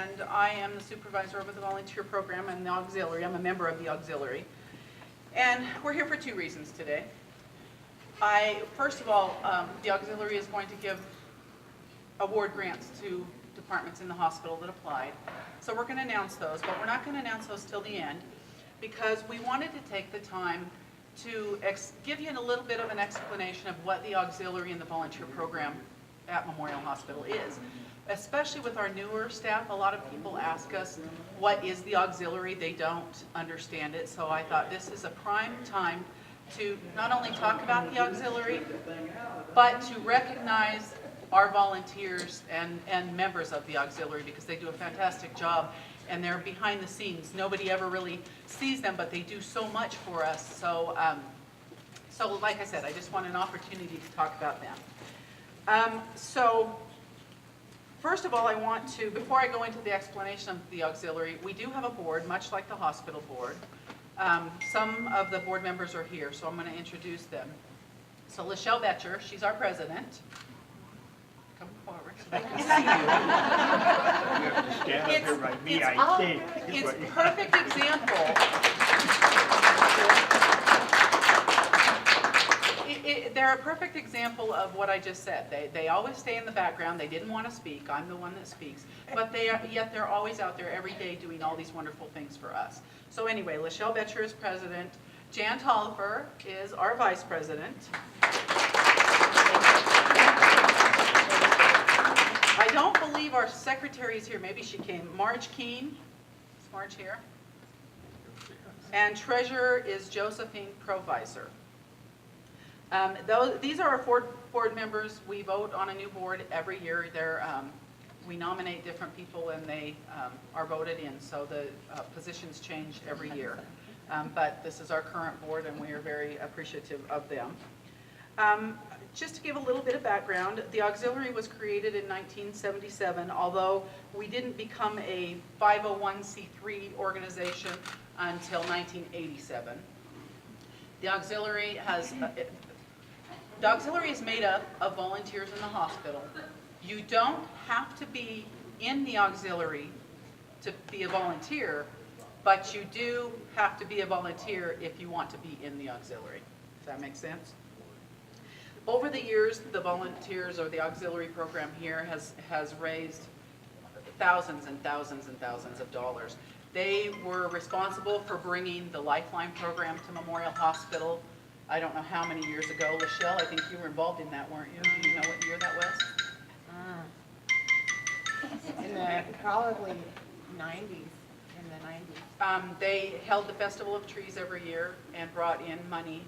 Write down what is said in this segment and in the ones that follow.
and I am the supervisor of the volunteer program and the auxiliary. I'm a member of the auxiliary. And we're here for two reasons today. First of all, the auxiliary is going to give award grants to departments in the hospital that applied. So we're going to announce those, but we're not going to announce those till the end because we wanted to take the time to give you a little bit of an explanation of what the auxiliary and the volunteer program at Memorial Hospital is. Especially with our newer staff, a lot of people ask us, what is the auxiliary? They don't understand it, so I thought this is a prime time to not only talk about the auxiliary, but to recognize our volunteers and members of the auxiliary because they do a fantastic job and they're behind the scenes. Nobody ever really sees them, but they do so much for us. So, so like I said, I just want an opportunity to talk about them. So first of all, I want to, before I go into the explanation of the auxiliary, we do have a board, much like the hospital board. Some of the board members are here, so I'm going to introduce them. So Lachelle Betcher, she's our president. Come forward so they can see you. You have to stand up here by me, I think. It's perfect example. They're a perfect example of what I just said. They always stay in the background. They didn't want to speak. I'm the one that speaks. But yet they're always out there every day doing all these wonderful things for us. So anyway, Lachelle Betcher is president. Jan Tolliver is our vice president. I don't believe our secretary is here. Maybe she came. Marge Keene. Is Marge here? And treasurer is Josephine Provisor. These are our board members. We vote on a new board every year. We nominate different people and they are voted in, so the positions change every year. But this is our current board and we are very appreciative of them. Just to give a little bit of background, the auxiliary was created in 1977, although we didn't become a 501c3 organization until 1987. The auxiliary is made up of volunteers in the hospital. You don't have to be in the auxiliary to be a volunteer, but you do have to be a volunteer if you want to be in the auxiliary. Does that make sense? Over the years, the volunteers or the auxiliary program here has raised thousands and thousands and thousands of dollars. They were responsible for bringing the Lifeline program to Memorial Hospital. I don't know how many years ago. Lachelle, I think you were involved in that, weren't you? Do you know what year that was? In the probably 90s, in the 90s. They held the Festival of Trees every year and brought in money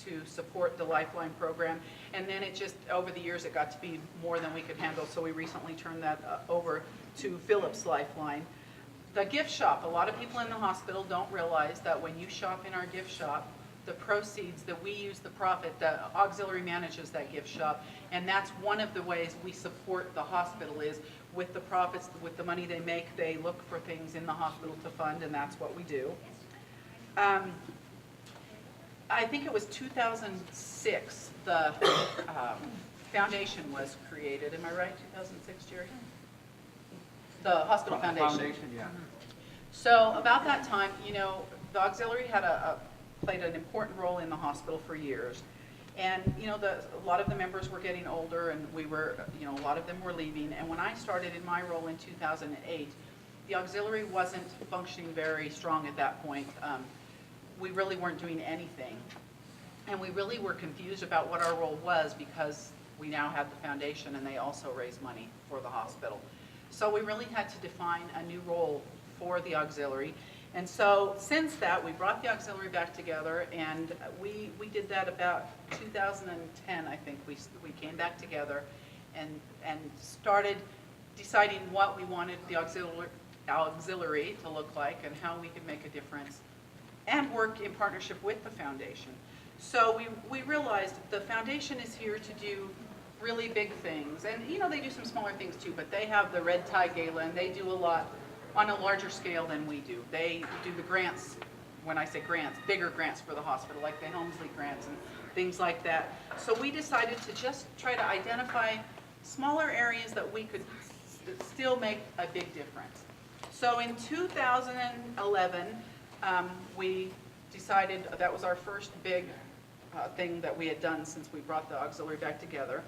to support the Lifeline program. And then it just, over the years, it got to be more than we could handle, so we recently turned that over to Phillips Lifeline. The gift shop, a lot of people in the hospital don't realize that when you shop in our gift shop, the proceeds that we use, the profit, the auxiliary manages that gift shop, and that's one of the ways we support the hospital is with the profits, with the money they make, they look for things in the hospital to fund, and that's what we do. I think it was 2006, the foundation was created. Am I right, 2006, Jerry? The hospital foundation. Yeah. So about that time, you know, the auxiliary had played an important role in the hospital for years. And, you know, a lot of the members were getting older and we were, you know, a lot of them were leaving. And when I started in my role in 2008, the auxiliary wasn't functioning very strong at that point. We really weren't doing anything. And we really were confused about what our role was because we now had the foundation and they also raise money for the hospital. So we really had to define a new role for the auxiliary. And so since that, we brought the auxiliary back together, and we did that about 2010, I think. We came back together and started deciding what we wanted the auxiliary to look like and how we could make a difference and work in partnership with the foundation. So we realized the foundation is here to do really big things. And, you know, they do some smaller things too, but they have the Red Tie Gala, and they do a lot on a larger scale than we do. They do the grants, when I say grants, bigger grants for the hospital, like the Helmsley grants and things like that. So we decided to just try to identify smaller areas that we could still make a big difference. So in 2011, we decided, that was our first big thing that we had done since we brought the auxiliary back together.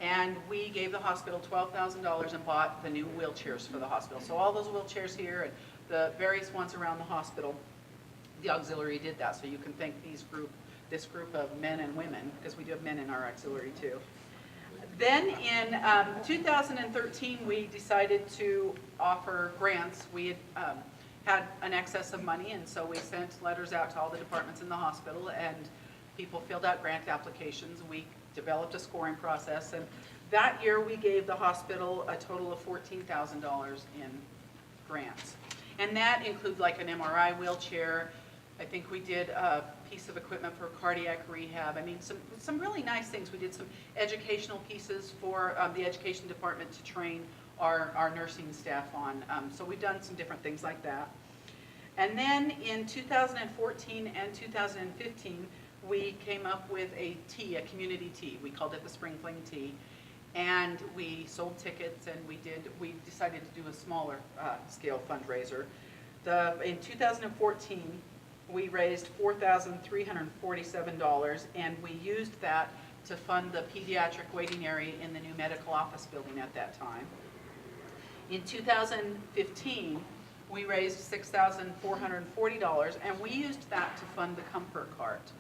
And we gave the hospital $12,000 and bought the new wheelchairs for the hospital. So all those wheelchairs here and the various ones around the hospital, the auxiliary did that. So you can thank this group of men and women, because we do have men in our auxiliary too. Then in 2013, we decided to offer grants. We had an excess of money, and so we sent letters out to all the departments in the hospital, and people filled out grant applications. We developed a scoring process, and that year we gave the hospital a total of $14,000 in grants. And that includes like an MRI wheelchair. I think we did a piece of equipment for cardiac rehab. I mean, some really nice things. We did some educational pieces for the education department to train our nursing staff on. So we've done some different things like that. And then in 2014 and 2015, we came up with a tea, a community tea. We called it the Spring Fling Tea. And we sold tickets, and we decided to do a smaller scale fundraiser. In 2014, we raised $4,347, and we used that to fund the pediatric waiting area in the new medical office building at that time. In 2015, we raised $6,440, and we used that to fund the Comfort Cart.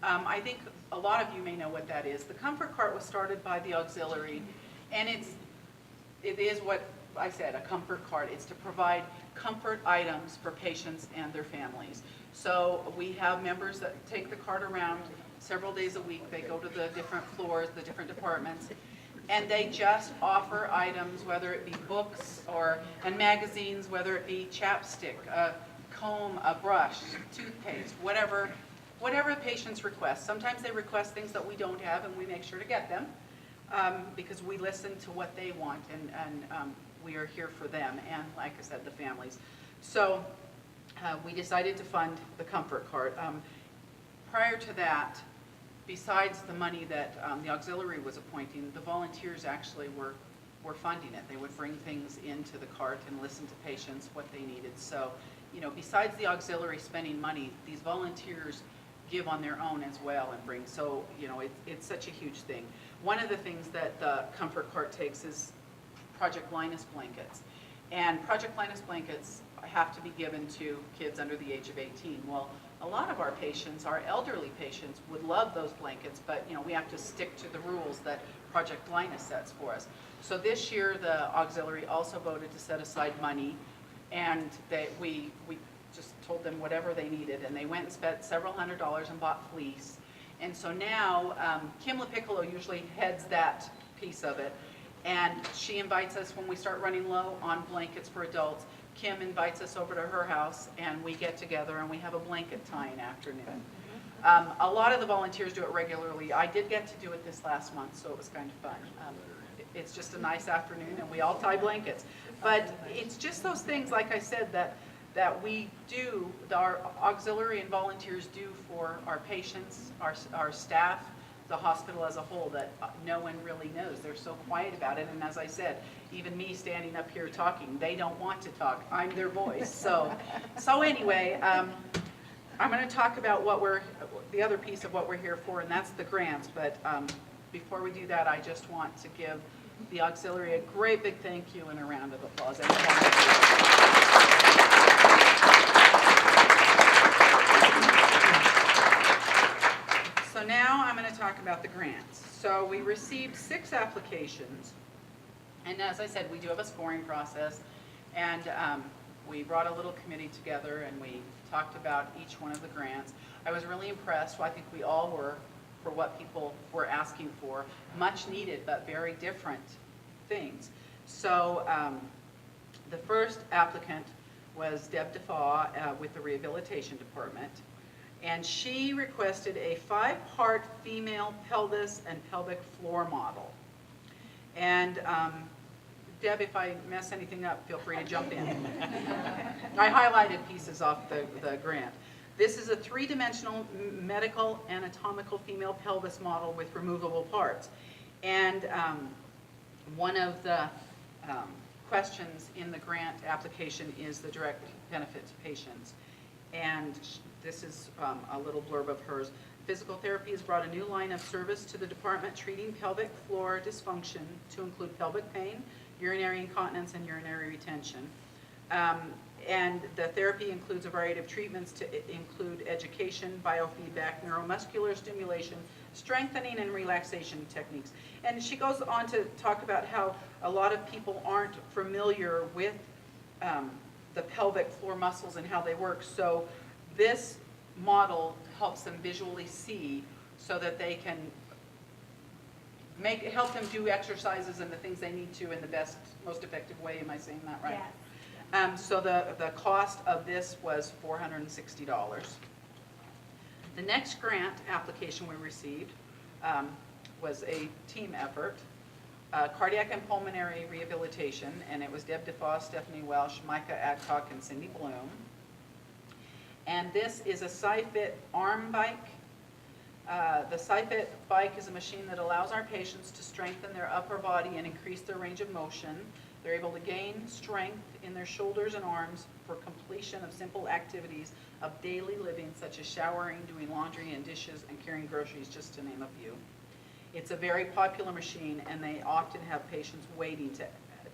I think a lot of you may know what that is. The Comfort Cart was started by the auxiliary, and it is what I said, a comfort cart. It's to provide comfort items for patients and their families. So we have members that take the cart around several days a week. They go to the different floors, the different departments, and they just offer items, whether it be books and magazines, whether it be chapstick, a comb, a brush, toothpaste, whatever patients request. Sometimes they request things that we don't have, and we make sure to get them because we listen to what they want, and we are here for them, and like I said, the families. So we decided to fund the Comfort Cart. Prior to that, besides the money that the auxiliary was appointing, the volunteers actually were funding it. They would bring things into the cart and listen to patients, what they needed. So, besides the auxiliary spending money, these volunteers give on their own as well and bring. So, it's such a huge thing. One of the things that the Comfort Cart takes is Project Linus blankets. And Project Linus blankets have to be given to kids under the age of 18. Well, a lot of our patients, our elderly patients, would love those blankets, but we have to stick to the rules that Project Linus sets for us. So this year, the auxiliary also voted to set aside money, and we just told them whatever they needed, and they went and spent several $100s and bought fleece. And so now, Kim LaPiccolo usually heads that piece of it, and she invites us when we start running low on blankets for adults. Kim invites us over to her house, and we get together and we have a blanket tying afternoon. A lot of the volunteers do it regularly. I did get to do it this last month, so it was kind of fun. It's just a nice afternoon, and we all tie blankets. But it's just those things, like I said, that we do, our auxiliary and volunteers do for our patients, our staff, the hospital as a whole, that no one really knows. They're so quiet about it, and as I said, even me standing up here talking, they don't want to talk. I'm their voice. So anyway, I'm going to talk about the other piece of what we're here for, and that's the grants. But before we do that, I just want to give the auxiliary a great big thank you and a round of applause. So now I'm going to talk about the grants. So we received 6 applications, and as I said, we do have a scoring process, and we brought a little committee together and we talked about each one of the grants. I was really impressed, I think we all were, for what people were asking for. Much needed, but very different things. So the first applicant was Deb DeFaw with the Rehabilitation Department. And she requested a 5-part female pelvis and pelvic floor model. And Deb, if I mess anything up, feel free to jump in. I highlighted pieces off the grant. This is a 3-dimensional medical anatomical female pelvis model with removable parts. And one of the questions in the grant application is the direct benefit to patients. And this is a little blurb of hers. Physical therapy has brought a new line of service to the department, treating pelvic floor dysfunction to include pelvic pain, urinary incontinence, and urinary retention. And the therapy includes a variety of treatments to include education, biofeedback, neuromuscular stimulation, strengthening, and relaxation techniques. And she goes on to talk about how a lot of people aren't familiar with the pelvic floor muscles and how they work. So this model helps them visually see so that they can help them do exercises and the things they need to in the best, most effective way. Am I saying that right? Yes. So the cost of this was $460. The next grant application we received was a team effort, cardiac and pulmonary rehabilitation, and it was Deb DeFoss, Stephanie Welsh, Micah Adcock, and Cindy Bloom. And this is a SciFit arm bike. The SciFit bike is a machine that allows our patients to strengthen their upper body and increase their range of motion. They're able to gain strength in their shoulders and arms for completion of simple activities of daily living, such as showering, doing laundry and dishes, and carrying groceries, just to name a few. It's a very popular machine, and they often have patients waiting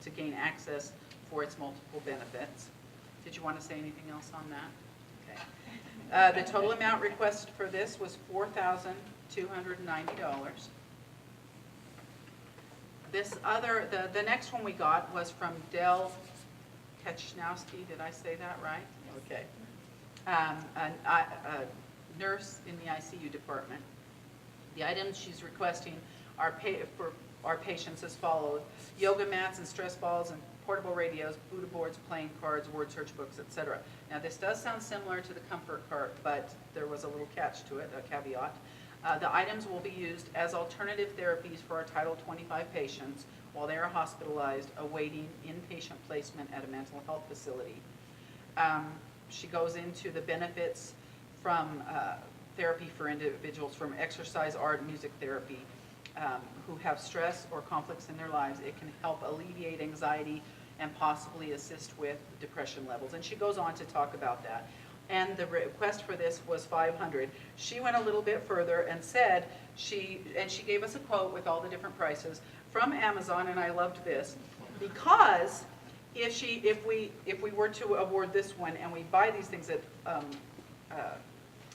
to gain access for its multiple benefits. Did you want to say anything else on that? Okay. The total amount requested for this was $4,290. The next one we got was from Del Kechnowski. Did I say that right? Okay. A nurse in the ICU department. The items she's requesting are for our patients as follows: yoga mats and stress balls and portable radios, Buddha boards, playing cards, word search books, etc. Now this does sound similar to the comfort cart, but there was a little catch to it, a caveat. The items will be used as alternative therapies for our Title 25 patients while they are hospitalized awaiting inpatient placement at a mental health facility. She goes into the benefits from therapy for individuals from exercise, art, music therapy who have stress or conflicts in their lives. It can help alleviate anxiety and possibly assist with depression levels. And she goes on to talk about that. And the request for this was $500. She went a little bit further and said she gave us a quote with all the different prices from Amazon, and I loved this because if we were to award this one and we buy these things at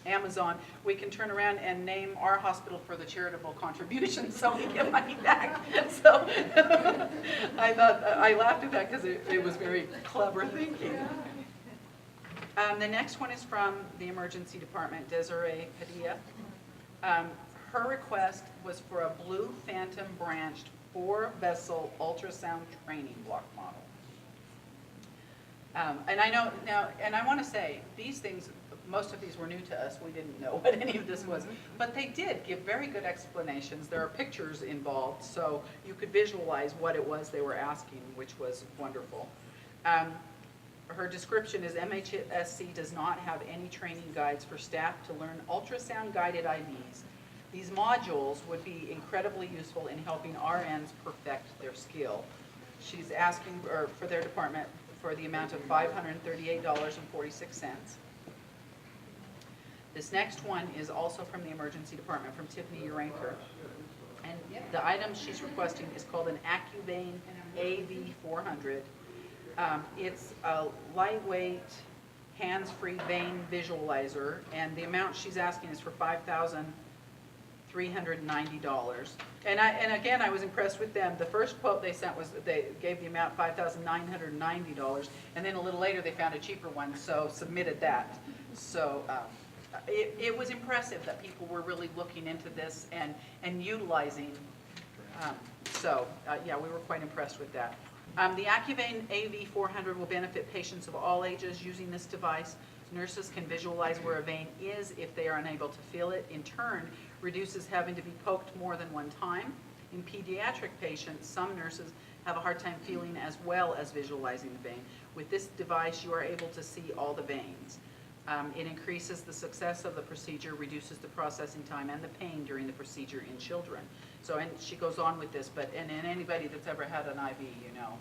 Amazon, we can turn around and name our hospital for the charitable contribution, so we get money back. So I laughed at that because it was very clever thinking. The next one is from the emergency department, Desiree Padilla. Her request was for a blue Phantom branched 4-vessel ultrasound training block model. And I know now, and I want to say, these things, most of these were new to us. We didn't know what any of this was, but they did give very good explanations. There are pictures involved, so you could visualize what it was they were asking, which was wonderful. Her description is MHSC does not have any training guides for staff to learn ultrasound-guided IVs. These modules would be incredibly useful in helping RNs perfect their skill. She's asking for their department for the amount of $538.46. This next one is also from the emergency department, from Tiffany Uranker. And the item she's requesting is called an AccuVein AV400. It's a lightweight, hands-free vein visualizer, and the amount she's asking is for $5,390. And again, I was impressed with them. The first quote they sent was, they gave the amount $5,990, and then a little later they found a cheaper one, so submitted that. So it was impressive that people were really looking into this and utilizing. Yeah, we were quite impressed with that. The AccuVein AV400 will benefit patients of all ages using this device. Nurses can visualize where a vein is if they are unable to feel it. In turn, reduces having to be poked more than one time. In pediatric patients, some nurses have a hard time feeling as well as visualizing the vein. With this device, you are able to see all the veins. It increases the success of the procedure, reduces the processing time and the pain during the procedure in children. So, and she goes on with this, and anybody that's ever had an IV, you know,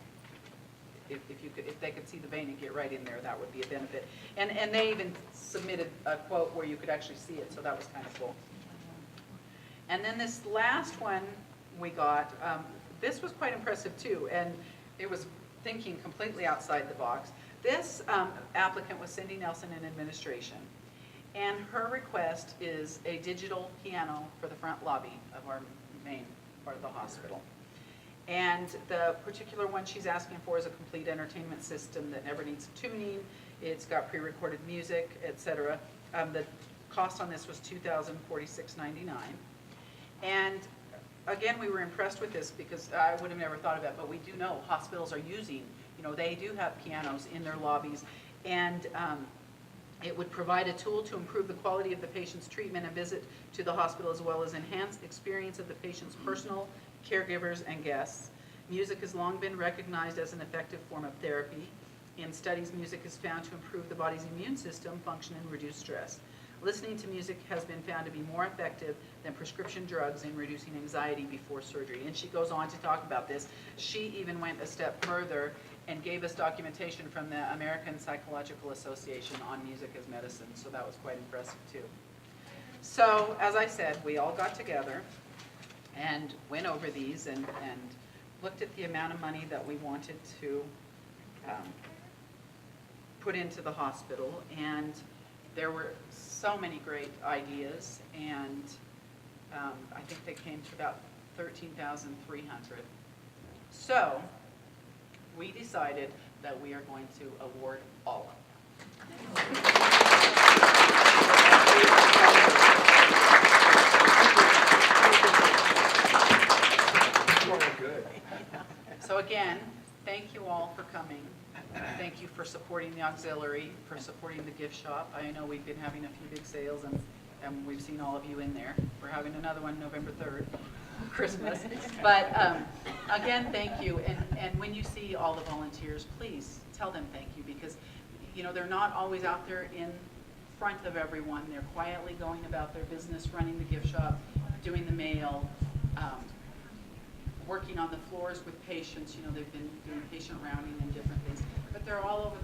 if they could see the vein and get right in there, that would be a benefit. And they even submitted a quote where you could actually see it, so that was kind of cool. And then this last one we got, this was quite impressive too, and it was thinking completely outside the box. This applicant was Cindy Nelson in administration, and her request is a digital piano for the front lobby of our main part of the hospital. And the particular one she's asking for is a complete entertainment system that never needs tuning. It's got pre-recorded music, etc. The cost on this was $2,046.99. And again, we were impressed with this because I would have never thought of it, but we do know hospitals are using, they do have pianos in their lobbies, and it would provide a tool to improve the quality of the patient's treatment and visit to the hospital, as well as enhance experience of the patient's personal caregivers and guests. Music has long been recognized as an effective form of therapy. In studies, music is found to improve the body's immune system function and reduce stress. Listening to music has been found to be more effective than prescription drugs in reducing anxiety before surgery. And she goes on to talk about this. She even went a step further and gave us documentation from the American Psychological Association on music as medicine, so that was quite impressive too. So, as I said, we all got together and went over these and looked at the amount of money that we wanted to put into the hospital, and there were so many great ideas, and I think they came to about $13,300. So we decided that we are going to award all of them. Good. So again, thank you all for coming. Thank you for supporting the auxiliary, for supporting the gift shop. I know we've been having a few big sales, and we've seen all of you in there. We're having another one November 3rd, Christmas. But again, thank you. And when you see all the volunteers, please tell them thank you, because they're not always out there in front of everyone. They're quietly going about their business, running the gift shop, doing the mail, working on the floors with patients. They've been doing patient rounding and different things, but they're all over